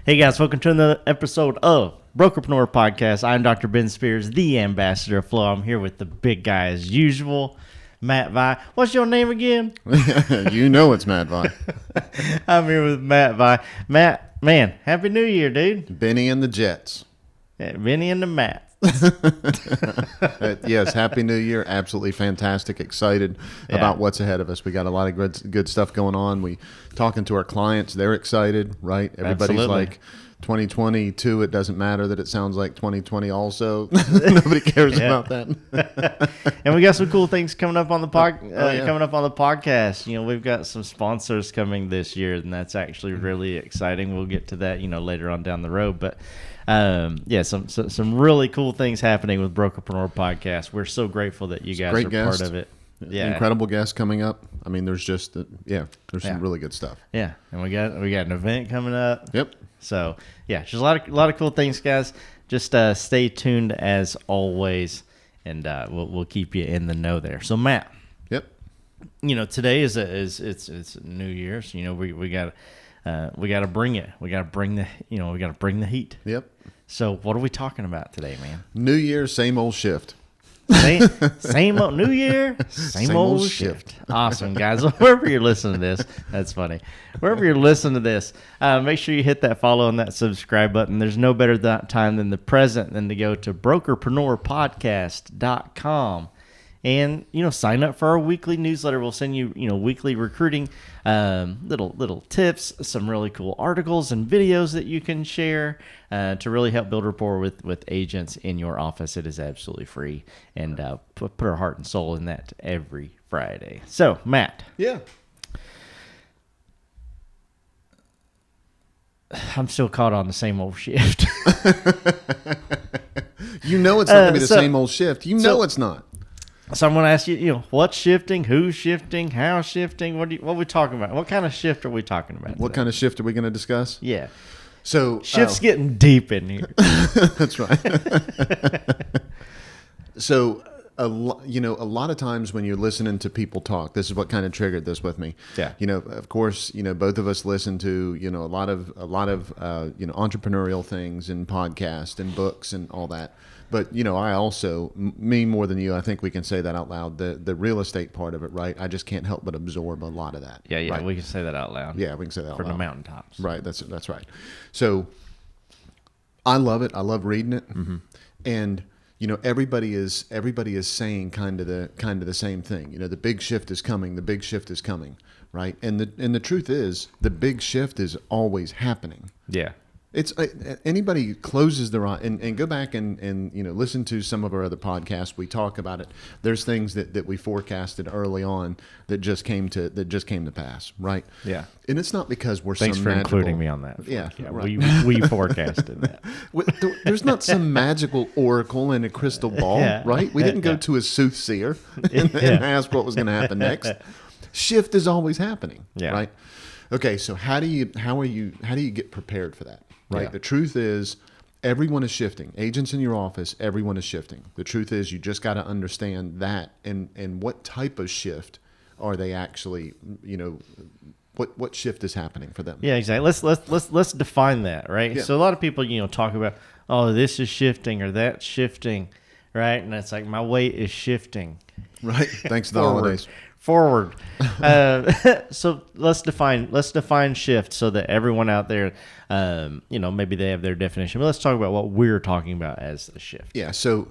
Hey guys, welcome to another episode of Brokerpreneur Podcast. I'm Dr. Ben Spears, the ambassador of flow. I'm here with the big guy as usual, Matt Vi. What's your name again? You know it's Matt Vi. I'm here with Matt Vi. Matt, man, Happy New Year, dude. Benny and the Jets. Yeah, Vinny and the Matt. Yes, Happy New Year. Absolutely fantastic. Excited about what's ahead of us. We got a lot of good stuff going on. We talking to our clients. They're excited, right? Everybody's Absolutely. like 2022. It doesn't matter that it sounds like 2020 also. Nobody cares about that. And we got some cool things coming up on the yeah. coming up on the podcast. You know, we've got some sponsors coming this year, and that's actually really exciting. We'll get to that, later on down the road. But some really cool things happening with Brokerpreneur Podcast. We're so grateful that you guys are part of it. Yeah, Incredible guests coming up. I mean, there's just some really good stuff. Yeah, and we got an event coming up. Yep. So just a lot of cool things, guys. Just stay tuned as always, and we'll keep you in the know there. So Matt, Yep. Today it's New Year's. We got to bring it. We got to bring the heat. Yep. So what are we talking about today, man? New Year, same old shift. Same old New Year, same old shift. Awesome, guys. Wherever you're listening to this, that's funny. Wherever you're listening to this, make sure you hit that follow and that subscribe button. There's no better time than the present than to go to brokerpreneurpodcast.com and sign up for our weekly newsletter. We'll send you weekly recruiting little tips, some really cool articles and videos that you can share to really help build rapport with agents in your office. It is absolutely free, and put our heart and soul in that every Friday. So Matt, Yeah. I'm still caught on the same old shift. You know it's not going to be the same old shift. You know it's not. So I'm going to ask you, what's shifting, who's shifting, how shifting, what are we talking about? What kind of shift are we talking about What today? kind of shift are we going to discuss? Yeah. So Shift's getting deep in here. That's right. So a lot of times when you're listening to people talk, this is what kind of triggered this with me. Yeah. Of course, both of us listen to a lot of entrepreneurial things and podcasts and books and all that. But I also, me more than you, I think we can say that out loud. The real estate part of it, right? I just can't help but absorb a lot of that. Yeah, right? we can say that out loud. Yeah, we can say that out From loud. the mountaintops. Right, that's right. So I love it. I love reading it, and everybody is saying kind of the same thing. The big shift is coming. The big shift is coming, right? And the truth is, the big shift is always happening. Yeah. It's anybody closes their eye and go back and listen to some of our other podcasts. We talk about it. There's things that we forecasted early on that just came to pass, right? Yeah. And it's not because we're Thanks some for magical, including me on that. Yeah, right. We forecasted that. There's not some magical oracle in a crystal ball, right? We didn't go to a soothsayer and ask what was going to happen next. Shift is always happening, right? Okay, so how do you get prepared for that? Right. Yeah. The truth is, everyone is shifting. Agents in your office, everyone is shifting. The truth is, you just got to understand that and what type of shift are they actually, what shift is happening for them. Yeah, exactly. Let's define that, right? Yeah. So a lot of people, talk about, oh, this is shifting or that's shifting, right? And it's like, my weight is shifting. Right. Thanks to the holidays. Forward. So let's define shift so that everyone out there, maybe they have their definition. But let's talk about what we're talking about as the shift. Yeah. So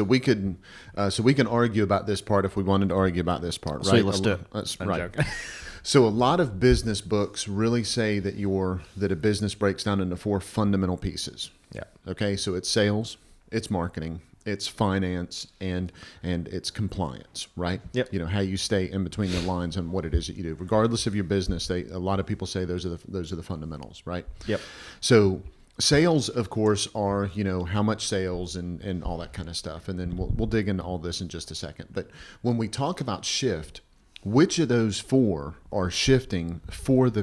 we can argue about this part if we wanted to argue about this part, right? Sweet, let's do it. That's I'm right. joking. So a lot of business books really say that a business breaks down into 4 fundamental pieces. Yeah. Okay. So it's sales, it's marketing, it's finance, and it's compliance, right? Yep. How you stay in between the lines on what it is that you do, regardless of your business. A lot of people say those are the fundamentals, right? Yep. So sales, of course, are how much sales and all that kind of stuff, and then we'll dig into all this in just a second. But when we talk about shift, which of those 4 are shifting for the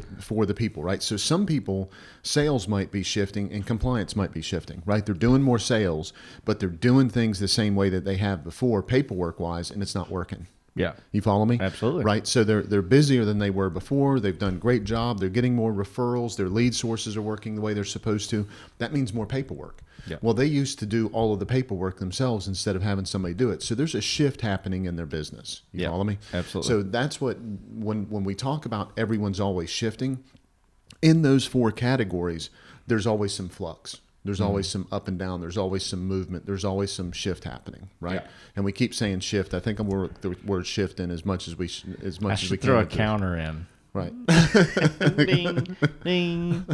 people, right? So some people, sales might be shifting and compliance might be shifting, right? They're doing more sales, but they're doing things the same way that they have before, paperwork-wise, and it's not working, Yeah. You follow me? Absolutely. Right. So they're busier than they were before. They've done a great job. They're getting more referrals. Their lead sources are working the way they're supposed to. That means more paperwork. Yeah. Well, they used to do all of the paperwork themselves instead of having somebody do it. So there's a shift happening in their business. You follow me? Absolutely. So that's what, when we talk about everyone's always shifting, in those 4 categories, there's always some flux. There's always some up and down. There's always some movement. There's always some shift happening, right? Yeah. And we keep saying shift. I think I'm work the word shift in as much as we I should throw a counter in. Right. Ding, ding.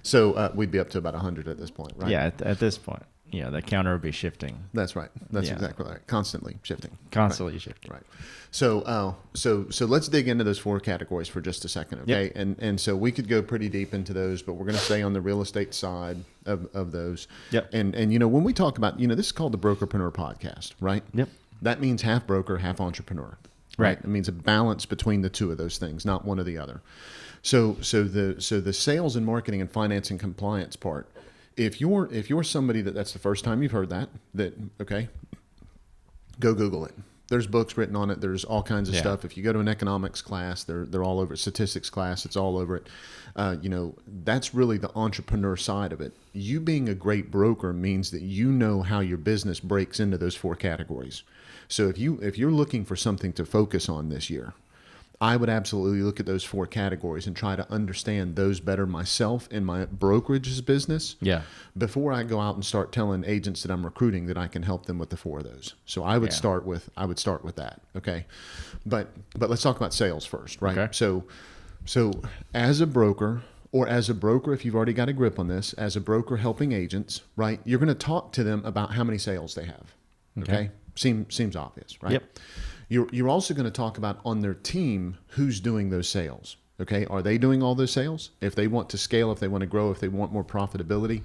So we'd be up to about 100 at this point, right? Yeah, at this point, the counter would be shifting. That's right. That's exactly right. Constantly shifting. Constantly shifting. Right. So let's dig into those 4 categories for just a second, okay? Yep. And so we could go pretty deep into those, but we're going to stay on the real estate side of those. Yep. And when we talk about, this is called the Brokerpreneur Podcast, right? Yep. That means half broker, half entrepreneur. Right. It means a balance between the two of those things, not one or the other. So the sales and marketing and finance and compliance part, if you're somebody that's the first time you've heard that okay, go Google it. There's books written on it. There's all kinds of stuff. If you go to an economics class, they're all over it. Statistics class, it's all over it. That's really the entrepreneur side of it. You being a great broker means that you know how your business breaks into those 4 categories. So if you're looking for something to focus on this year, I would absolutely look at those 4 categories and try to understand those better myself in my brokerage business. Yeah. Before I go out and start telling agents that I'm recruiting that I can help them with the 4 of those. So I would start with that. Okay. But let's talk about sales first, right? Okay. So as a broker, if you've already got a grip on this, as a broker helping agents, right, you're going to talk to them about how many sales they have. Okay. Seems obvious, right? Yep. You're also going to talk about on their team who's doing those sales. Okay, are they doing all those sales? If they want to scale, if they want to grow, if they want more profitability,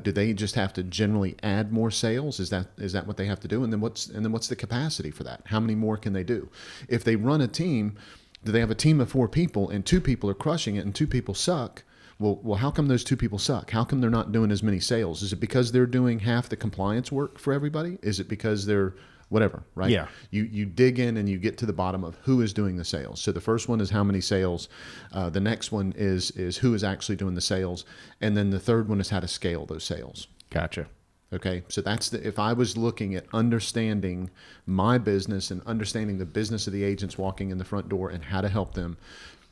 do they just have to generally add more sales? Is that what they have to do? And then what's the capacity for that? How many more can they do? If they run a team, do they have a team of 4 people and 2 people are crushing it and 2 people suck? Well, how come those 2 people suck? How come they're not doing as many sales? Is it because they're doing half the compliance work for everybody? Is it because they're whatever, right? Yeah. You dig in and you get to the bottom of who is doing the sales. So the first one is how many sales. The next one is who is actually doing the sales. And then the third one is how to scale those sales. Gotcha. Okay. So if I was looking at understanding my business and understanding the business of the agents walking in the front door and how to help them,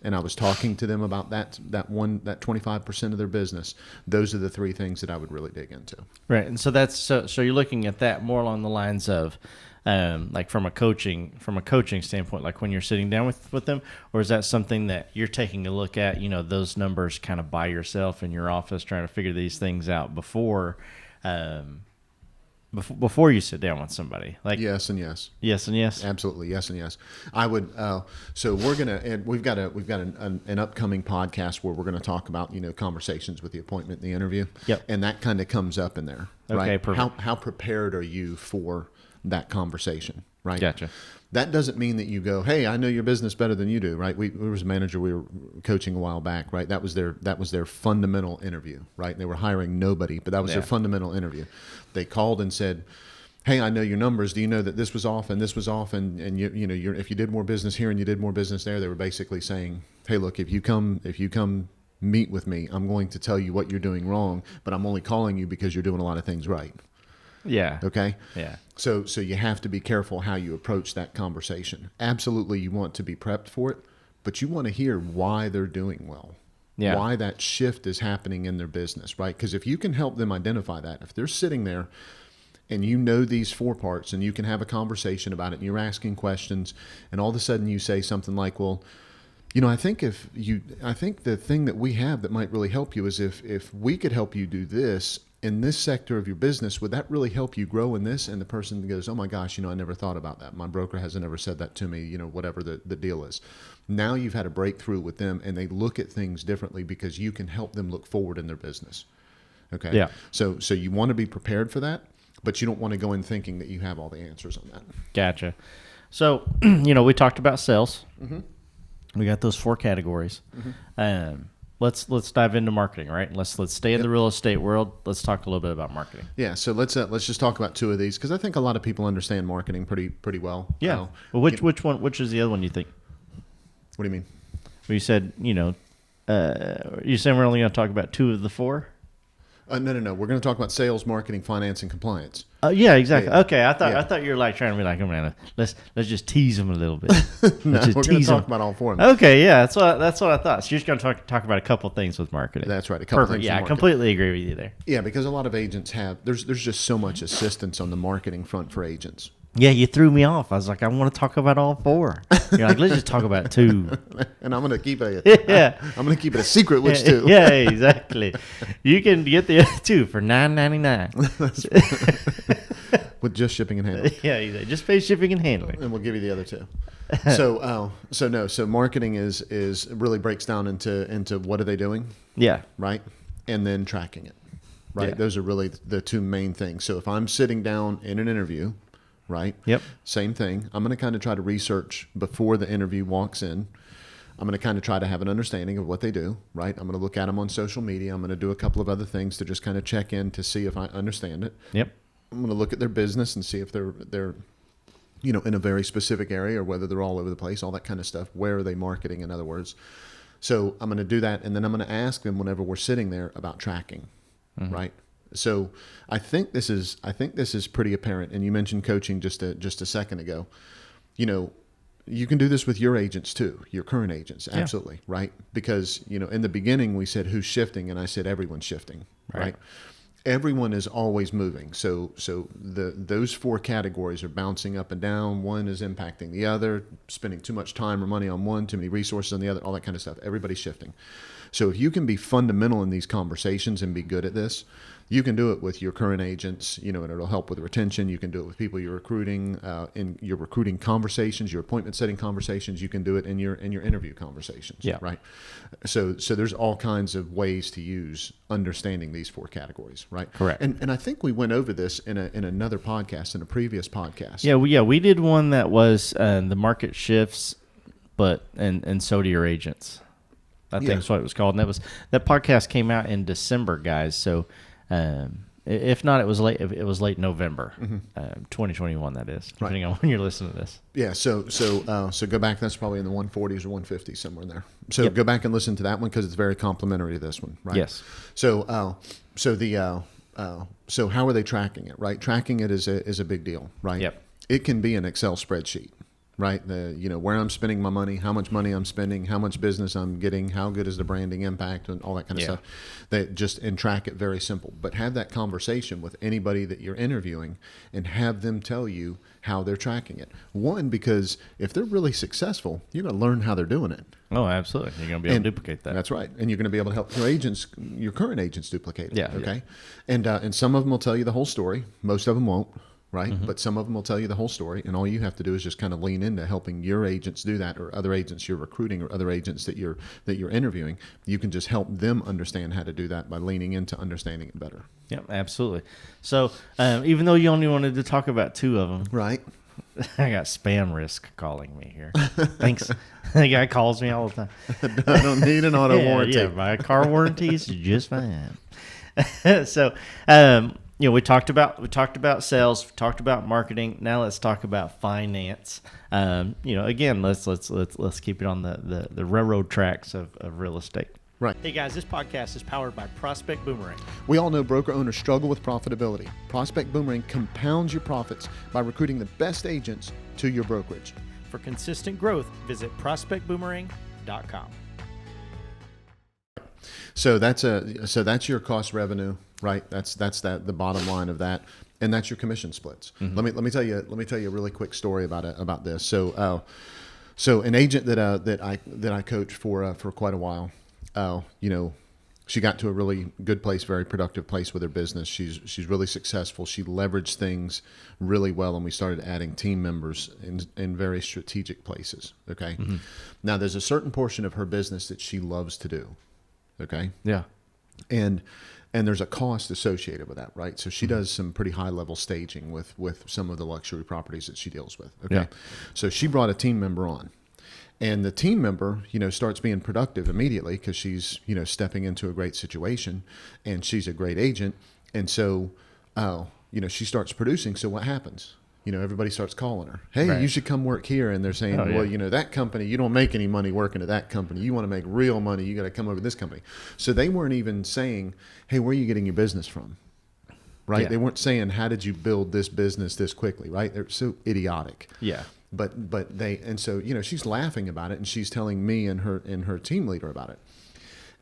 and I was talking to them about that 25% of their business, those are the 3 things that I would really dig into. Right. And so so you're looking at that more along the lines of like from a coaching standpoint, like when you're sitting down with them, or is that something that you're taking a look at, those numbers kind of by yourself in your office, trying to figure these things out before you sit down with somebody? Like yes and yes. Yes and yes. Absolutely, yes and yes. I would. So we're gonna, and we've got an upcoming podcast where we're gonna talk about conversations with the appointment and the interview. Yep. And that kind of comes up in there. Okay, right? perfect. How prepared are you for that conversation? Right. Gotcha. That doesn't mean that you go, hey, I know your business better than you do, right? There was a manager we were coaching a while back, right? That was their fundamental interview, right? They were hiring nobody, but that was their fundamental interview. They called and said, hey, I know your numbers. Do you know that this was off and this was off? And if you did more business here and you did more business there, they were basically saying, hey, look, if you come meet with me, I'm going to tell you what you're doing wrong, but I'm only calling you because you're doing a lot of things right. Yeah. Okay. Yeah. So you have to be careful how you approach that conversation. Absolutely, you want to be prepped for it, but you want to hear why they're doing well. Yeah. Why that shift is happening in their business, right? Because if you can help them identify that, if they're sitting there and you know these 4 parts and you can have a conversation about it and you're asking questions and all of a sudden you say something like, well, I think the thing that we have that might really help you is if we could help you do this in this sector of your business, would that really help you grow in this? And the person goes, oh my gosh, I never thought about that. My broker hasn't ever said that to me, whatever the deal is. Now you've had a breakthrough with them and they look at things differently because you can help them look forward in their business. Okay. Yeah. So you want to be prepared for that, but you don't want to go in thinking that you have all the answers on that. Gotcha. So, we talked about sales. Mm-hmm. We got those 4 categories. Mm-hmm. let's dive into marketing, right? Let's stay in the real estate world. Let's talk a little bit about marketing. Yeah, so let's just talk about two of these because I think a lot of people understand marketing pretty well. Yeah. Well, which is the other one you think? What do you mean? Well, you said you said we're only going to talk about 2 of the 4. No. We're going to talk about sales, marketing, finance, and compliance. Yeah, exactly. Yeah. Okay, I Yeah. thought you were like trying to be like, come on, let's just tease them a little bit. No, Let's just we're going to tease talk them. about all 4 of them. Okay, yeah, that's what I thought. So you're just going to talk about a couple things with marketing. That's right. A couple Perfect. things. Yeah, in I marketing. completely agree with you there. Yeah, because a lot of agents have there's just so much assistance on the marketing front for agents. Yeah, you threw me off. I was like, I want to talk about all 4. You're like, let's just talk about 2. And I'm going to keep it. Yeah. I'm going to keep it a secret which 2. Yeah, exactly. You can get the other 2 for $9.99. With just shipping and handling. Yeah, exactly. Just pay shipping and handling. And we'll give you the other 2. So marketing is really breaks down into what are they doing, Yeah. right? And then tracking it, right? Yeah. Those are really the 2 main things. So if I'm sitting down in an interview, right? Yep. Same thing. I'm going to kind of try to research before the interview walks in. I'm going to kind of try to have an understanding of what they do, right? I'm going to look at them on social media. I'm going to do a couple of other things to just kind of check in to see if I understand it. Yep. I'm going to look at their business and see if they're in a very specific area or whether they're all over the place, all that kind of stuff. Where are they marketing, in other words? So I'm going to do that, and then I'm going to ask them whenever we're sitting there about tracking, right? So I think this is pretty apparent. And you mentioned coaching just a second ago. You can do this with your agents too, your current agents, absolutely, right? Because in the beginning we said who's shifting, and I said everyone's shifting, right? Everyone is always moving. So those 4 categories are bouncing up and down. One is impacting the other, spending too much time or money on one, too many resources on the other, all that kind of stuff. Everybody's shifting. So if you can be fundamental in these conversations and be good at this, you can do it with your current agents, and it'll help with retention. You can do it with people you're recruiting, in your recruiting conversations, your appointment setting conversations. You can do it in your interview conversations, right? So there's all kinds of ways to use understanding these 4 categories, right? Correct. And I think we went over this in another podcast, in a previous podcast. Yeah, we did one that was the market shifts, and so do your agents. I think that's what it was called. And that podcast came out in December, guys. So if not, it was late November, 2021. That is, depending on when you're listening to this. Yeah. So go back. That's probably in the 140s or 150s, somewhere in there. So go back and listen to that one because it's very complimentary to this one, right? Yes. So so how are they tracking it? Right. Tracking it is a big deal, right? Yep. It can be an Excel spreadsheet. Right, where I'm spending my money, how much money I'm spending, how much business I'm getting, how good is the branding impact, and all that kind of stuff. And track it very simple. But have that conversation with anybody that you're interviewing, and have them tell you how they're tracking it. One, because if they're really successful, you're going to learn how they're doing it. Oh, absolutely. You're going to be able to duplicate that. That's right, and you're going to be able to help your current agents duplicate it. Yeah. Okay, and some of them will tell you the whole story. Most of them won't. Right. But some of them will tell you the whole story, and all you have to do is just kind of lean into helping your agents do that, or other agents you're recruiting, or other agents that you're interviewing. You can just help them understand how to do that by leaning into understanding it better. Yeah, absolutely. So even though you only wanted to talk about 2 of them, right? I got spam risk calling me here. Thanks. The guy calls me all the time. I don't need an auto warranty. Yeah, my car warranty is just fine. So, we talked about sales, we talked about marketing. Now let's talk about finance. Again, let's keep it on the railroad tracks of real estate. Right. Hey guys, this podcast is powered by Prospect Boomerang. We all know broker owners struggle with profitability. Prospect Boomerang compounds your profits by recruiting the best agents to your brokerage. For consistent growth, visit prospectboomerang.com. So that's your cost revenue, right? That's the bottom line of that, and that's your commission splits. Let me tell you a really quick story about this. So an agent that I coached for quite a while, she got to a really good place, very productive place with her business. She's really successful. She leveraged things really well, and we started adding team members in very strategic places. Okay, now there's a certain portion of her business that she loves to do. Okay. Yeah. And there's a cost associated with that, right? So she does some pretty high level staging with some of the luxury properties that she deals with. Okay. Yeah. So she brought a team member on, And the team member, starts being productive immediately because she's, stepping into a great situation and she's a great agent. And so, she starts producing. So what happens? Everybody starts calling her. Hey, Right. you should come work here. And they're saying, well, that company, you don't make any money working at that company. You want to make real money. You got to come over to this company. So they weren't even saying, hey, where are you getting your business from? Right. Yeah. They weren't saying, how did you build this business this quickly? Right. They're so idiotic. Yeah. But they, and so, she's laughing about it and she's telling me and her team leader about it.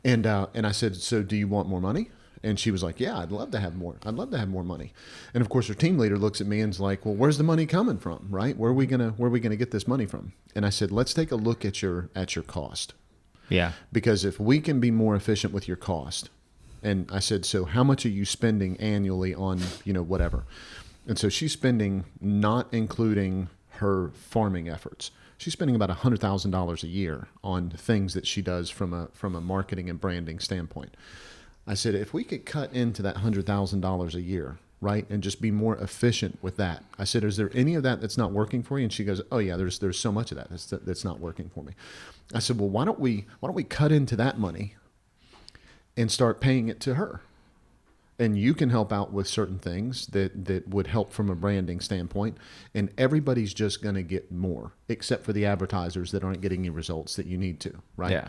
And I said, so do you want more money? And she was like, yeah, I'd love to have more. I'd love to have more money. And of course her team leader looks at me and is like, well, where's the money coming from? Right. Where are we going to get this money from? And I said, let's take a look at your cost. Yeah. Because if we can be more efficient with your cost, and I said, so how much are you spending annually on, whatever? And so she's spending, not including her farming efforts, she's spending about $100,000 a year on things that she does from a marketing and branding standpoint. I said, if we could cut into that $100,000 a year, right, and just be more efficient with that. I said, is there any of that that's not working for you? And she goes, oh yeah, there's so much of that that's not working for me. I said, well, why don't we cut into that money and start paying it to her? And you can help out with certain things that would help from a branding standpoint. And everybody's just going to get more, except for the advertisers that aren't getting you results that you need to, right? Yeah.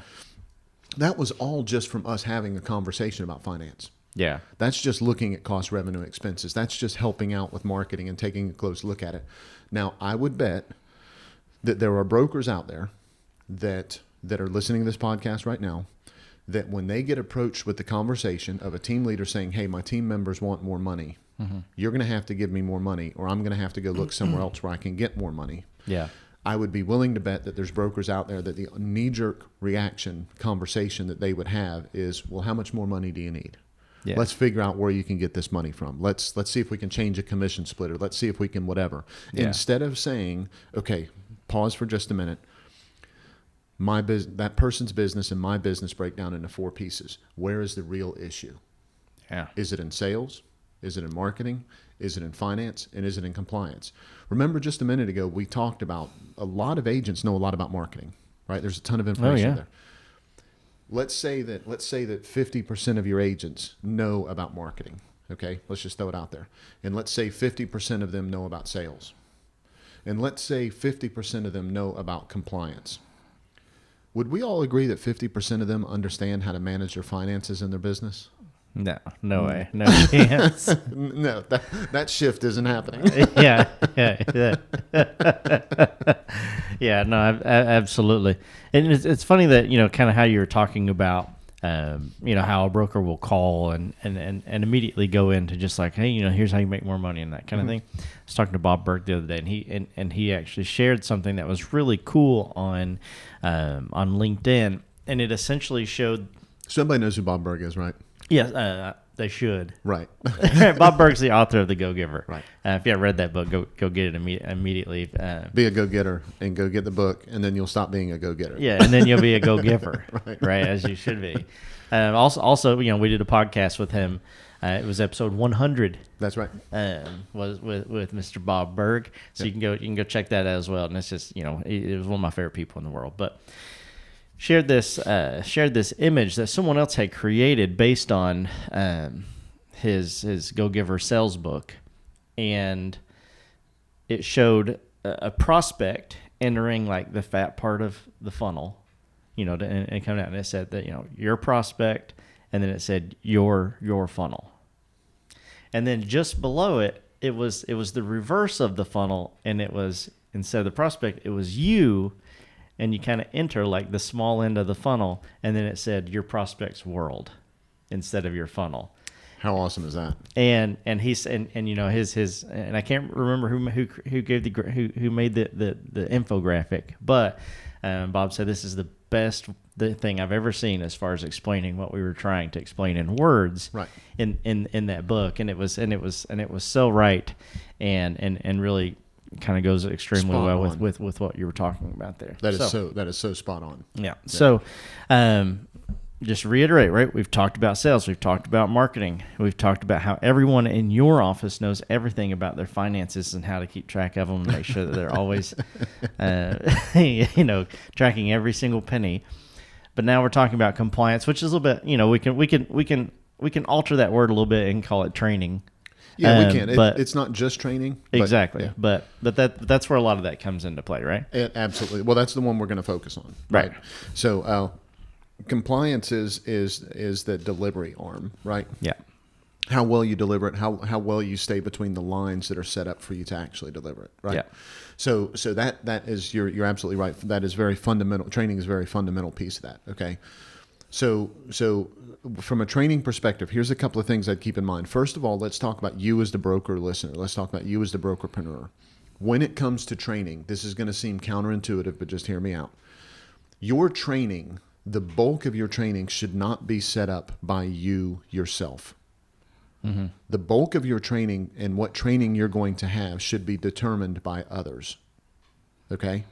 That was all just from us having a conversation about finance. Yeah. That's just looking at cost, revenue, expenses. That's just helping out with marketing and taking a close look at it. Now, I would bet that there are brokers out there that are listening to this podcast right now, that when they get approached with the conversation of a team leader saying, hey, my team members want more money, you're going to have to give me more money, or I'm going to have to go look somewhere else where I can get more money. Yeah. I would be willing to bet that there's brokers out there that the knee-jerk reaction conversation that they would have is, well, how much more money do you need? Yeah. Let's figure out where you can get this money from. Let's see if we can change a commission splitter. Let's see if we can whatever. Yeah. Instead of saying, okay, pause for just a minute. That person's business and my business break down into 4 pieces. Where is the real issue? Yeah. Is it in sales? Is it in marketing? Is it in finance? And is it in compliance? Remember just a minute ago, we talked about a lot of agents know a lot about marketing, right? There's a ton of information there. Let's say that 50% of your agents know about marketing. Okay. Let's just throw it out there. And let's say 50% of them know about sales. And let's say 50% of them know about compliance. Would we all agree that 50% of them understand how to manage their finances in their business? No way. No chance. No, that shift isn't happening. Yeah. Yeah, no, absolutely. And it's funny that, kind of how you were talking about, how a broker will call and immediately go into just like, hey, here's how you make more money and that kind of thing. I was talking to Bob Berg the other day, and he actually shared something that was really cool on LinkedIn, and it essentially showed. Somebody knows who Bob Berg is, right? Yes, they should. Right. Bob Berg's the author of The Go-Giver. Right. If you haven't read that book, go get it immediately. Be a go-getter and go get the book, and then you'll stop being a go-getter. Yeah, and then you'll be a go-giver, right, as you should be. Also, we did a podcast with him. It was episode 100. That's right. Was with Mr. Bob Berg. So you can go check that out as well. And it's just it was one of my favorite people in the world. But shared this image that someone else had created based on his Go-Giver sales book, and it showed a prospect entering like the fat part of the funnel, and coming out, and it said that your prospect, and then it said your funnel, and then just below it was the reverse of the funnel, and it was, instead of the prospect, it was you. And you kind of enter like the small end of the funnel, and then it said your prospect's world instead of your funnel. How awesome is that? And he's and his and I can't remember who gave who made the infographic, but Bob said this is the best thing I've ever seen as far as explaining what we were trying to explain in words, right, in that book, and it was so right, and really kind of goes extremely spot well on with what you were talking about there. That is so spot on. Yeah. So, just reiterate, right? We've talked about sales. We've talked about marketing. We've talked about how everyone in your office knows everything about their finances and how to keep track of them and make sure that they're always, tracking every single penny. But now we're talking about compliance, which is a little bit, we can alter that word a little bit and call it training. Yeah, we can. But it's not just training. Exactly. Yeah. But that's where a lot of that comes into play, right? Absolutely. Well, that's the one we're going to focus on. Right. So compliance is the delivery arm, right? Yeah. How well you deliver it, how well you stay between the lines that are set up for you to actually deliver it, right? Yeah. So that is you're absolutely right. That is very fundamental. Training is a very fundamental piece of that. Okay. So from a training perspective, here's a couple of things I'd keep in mind. First of all, let's talk about you as the broker listener. Let's talk about you as the brokerpreneur. When it comes to training, this is going to seem counterintuitive, but just hear me out. Your training, the bulk of your training should not be set up by you yourself. Mm-hmm. The bulk of your training and what training you're going to have should be determined by others. Okay?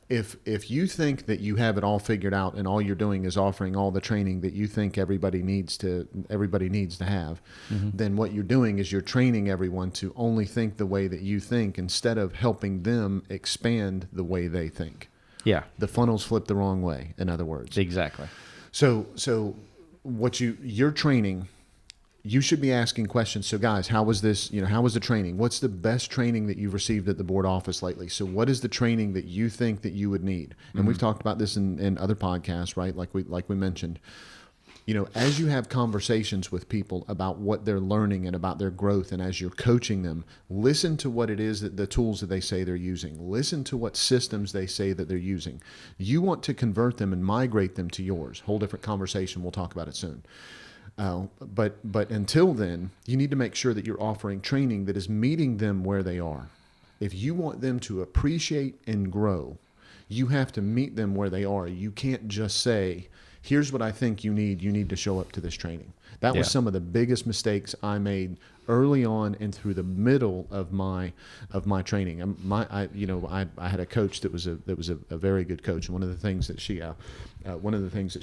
If you think that you have it all figured out and all you're doing is offering all the training that you think everybody needs to have, mm-hmm. then what you're doing is you're training everyone to only think the way that you think instead of helping them expand the way they think. Yeah. The funnel's flipped the wrong way, in other words. Exactly. So what you're training, you should be asking questions. So guys, how was this, how was the training? What's the best training that you've received at the board office lately? So what is the training that you think that you would need? And we've talked about this in other podcasts, right? Like we mentioned, as you have conversations with people about what they're learning and about their growth, and as you're coaching them, listen to what it is that the tools that they say they're using. Listen to what systems they say that they're using. You want to convert them and migrate them to yours. Whole different conversation. We'll talk about it soon. But until then, you need to make sure that you're offering training that is meeting them where they are. If you want them to appreciate and grow, you have to meet them where they are. You can't just say, here's what I think you need. You need to show up to this training. That was some of the biggest mistakes I made early on and through the middle of my training. I had a coach that was a very good coach, and one of the things that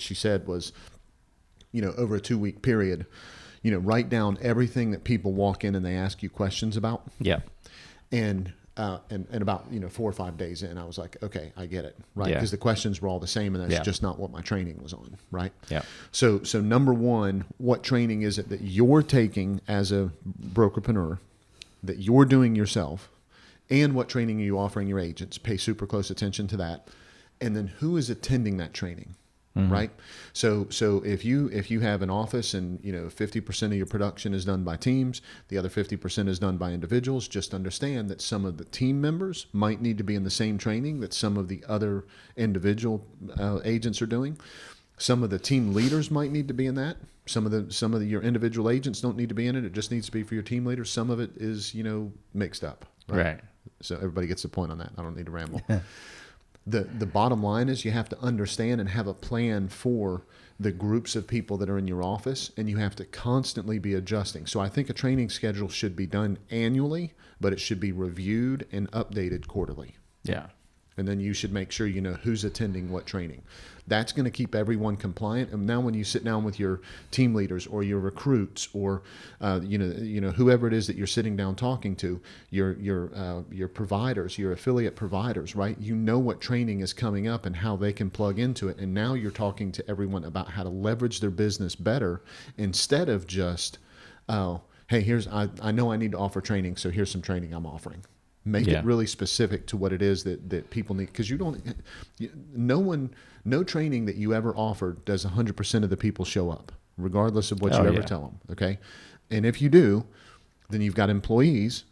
she said was, over a 2-week period, write down everything that people walk in and they ask you questions about. Yeah. And about 4 or 5 days in, I was like, okay, I get it, right? Because the questions were all the same, and that's just not what my training was on, right? Yeah. So number one, what training is it that you're taking as a brokerpreneur, that you're doing yourself, and what training are you offering your agents? Pay super close attention to that, and then who is attending that training? Mm-hmm. Right. So if you have an office and 50% of your production is done by teams, the other 50% is done by individuals, just understand that some of the team members might need to be in the same training that some of the other individual agents are doing. Some of the team leaders might need to be in that. Some of your individual agents don't need to be in it. It just needs to be for your team leaders. Some of it is mixed up. Right. So everybody gets the point on that. I don't need to ramble. The bottom line is you have to understand and have a plan for the groups of people that are in your office, and you have to constantly be adjusting. So I think a training schedule should be done annually, but it should be reviewed and updated quarterly. Yeah. And then you should make sure you know who's attending what training. That's going to keep everyone compliant. And now when you sit down with your team leaders or your recruits or whoever it is that you're sitting down talking to, your providers, your affiliate providers, right? You know what training is coming up and how they can plug into it. And now you're talking to everyone about how to leverage their business better instead of just, hey, I know I need to offer training, so here's some training I'm offering. Make it really specific to what it is that people need, because no training that you ever offered does 100% of the people show up, regardless of what you ever tell them. Okay, and if you do, then you've got employees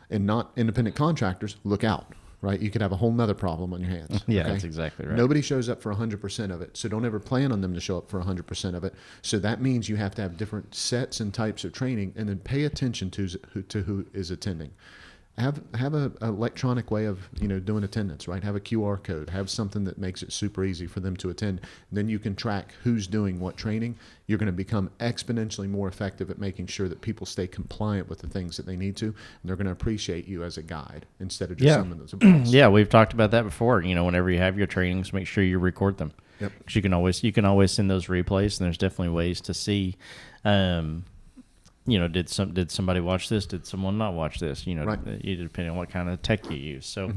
and not independent contractors. Look out, right? You could have a whole nother problem on your hands. Yeah, okay? That's exactly right. Nobody shows up for 100% of it, so don't ever plan on them to show up for 100% of it. So that means you have to have different sets and types of training, and then pay attention to who is attending. Have a electronic way of doing attendance, right? Have a QR code. Have something that makes it super easy for them to attend. Then you can track who's doing what training. You're going to become exponentially more effective at making sure that people stay compliant with the things that they need to, and they're going to appreciate you as a guide instead of just someone that's a boss. Yeah, we've talked about that before. Whenever you have your trainings, make sure you record them. Yep. 'Cause you can always send those replays, and there's definitely ways to see, did somebody watch this? Did someone not watch this? Right. Depending on what kind of tech you use. So,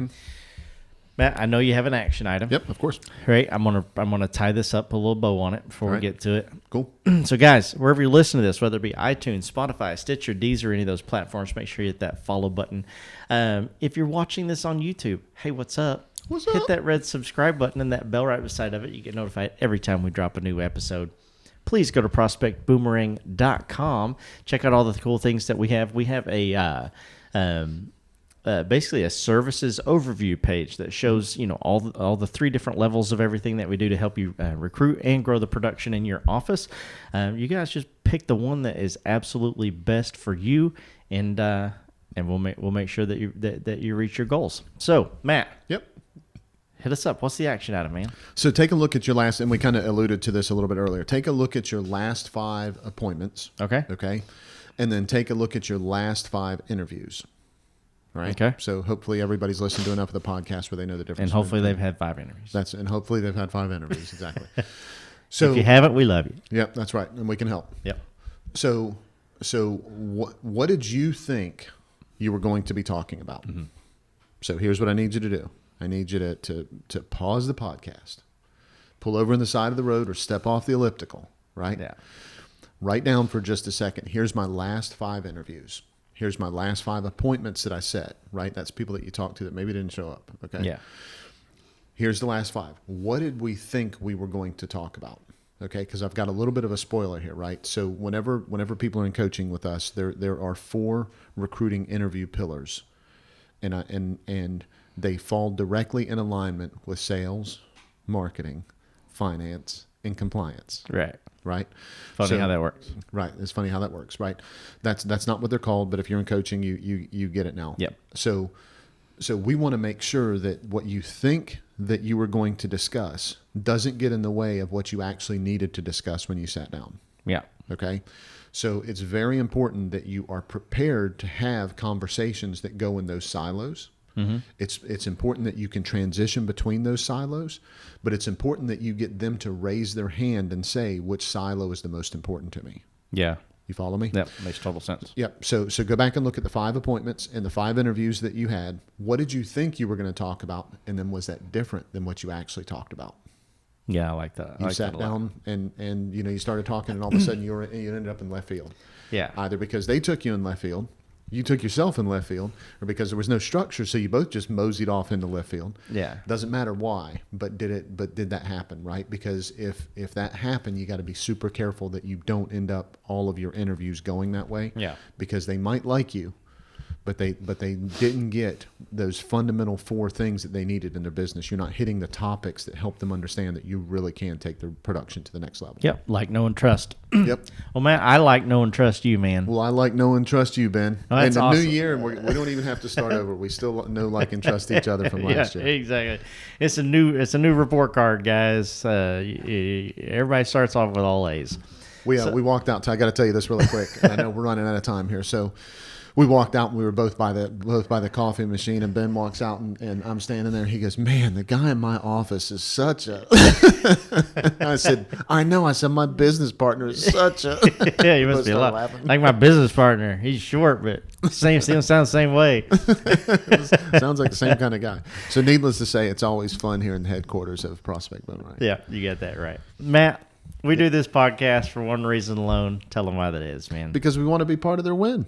Matt, I know you have an action item. Yep, of course. Right. I'm gonna tie this up, put a little bow on it before we get to it. Cool. So, guys, wherever you listen to this, whether it be iTunes, Spotify, Stitcher, Deezer, any of those platforms, make sure you hit that follow button. If you're watching this on YouTube, hey, what's up? Hit that red subscribe button and that bell right beside of it. You get notified every time we drop a new episode. Please go to prospectboomerang.com. Check out all the cool things that we have. We have basically a services overview page that shows all the 3 different levels of everything that we do to help you recruit and grow the production in your office. You guys just pick the one that is absolutely best for you, and we'll make sure that you reach your goals. So, Matt. Yep. Hit us up. What's the action item, man? So take a look at your last, and we kind of alluded to this a little bit earlier. Take a look at your last 5 appointments. Okay. Okay. And then take a look at your last 5 interviews. Right. Okay. So hopefully everybody's listened to enough of the podcast where they know the difference. And hopefully they've had 5 interviews. And hopefully they've had 5 interviews. Exactly. So if you haven't, we love you. Yep, that's right. And we can help. Yep. So what did you think you were going to be talking about? Mm-hmm. So here's what I need you to do. I need you to pause the podcast, pull over on the side of the road or step off the elliptical, right? Yeah. Write down for just a second. Here's my last 5 interviews. Here's my last 5 appointments that I set, right? That's people that you talked to that maybe didn't show up, okay? Yeah. Here's the last 5. What did we think we were going to talk about? Okay, because I've got a little bit of a spoiler here, right? So whenever people are in coaching with us, there are 4 recruiting interview pillars, and they fall directly in alignment with sales, marketing, finance, and compliance. Right. Funny how that works. Right. It's funny how that works. Right. That's not what they're called, but if you're in coaching, you get it now. Yep. So we want to make sure that what you think that you were going to discuss doesn't get in the way of what you actually needed to discuss when you sat down. Yeah. Okay. So it's very important that you are prepared to have conversations that go in those silos. Mm-hmm. It's important that you can transition between those silos, but it's important that you get them to raise their hand and say which silo is the most important to me. Yeah. You follow me? Yep. Makes total sense. Yep. So go back and look at the 5 appointments and the 5 interviews that you had. What did you think you were going to talk about? And then was that different than what you actually talked about? Yeah, I like that. You sat down and you started talking, and all of a sudden you ended up in left field. Yeah. Either because they took you in left field, you took yourself in left field, or because there was no structure, so you both just moseyed off into left field. Yeah. Doesn't matter why, but did that happen, right? Because if that happened, you got to be super careful that you don't end up all of your interviews going that way. Yeah. Because they might like you, but they didn't get those fundamental 4 things that they needed in their business. You're not hitting the topics that help them understand that you really can take their production to the next level. Yep. Like, know, and trust. Yep. Well, man, I like, know, and trust you, man. Well, I like, know, and trust you, Ben. Oh, that's and the awesome. new year, we don't even have to start over. We still know, like, and trust each other from last year. Exactly. It's a new report card, guys. Everybody starts off with all A's. We walked out. I got to tell you this really quick. And I know we're running out of time here, so. We walked out and we were both by the coffee machine, and Ben walks out and I'm standing there. He goes, "Man, the guy in my office is such a." I said, "I know." I said, "My business partner is such a." Yeah, you must be a lot laughing. like my business partner. He's short, but same sounds the same way. Sounds like the same kind of guy. So, needless to say, it's always fun here in the headquarters of Prospect Boomerang. Yeah, you got that right, Matt. We do this podcast for one reason alone. Tell them why that is, man. Because we want to be part of their win.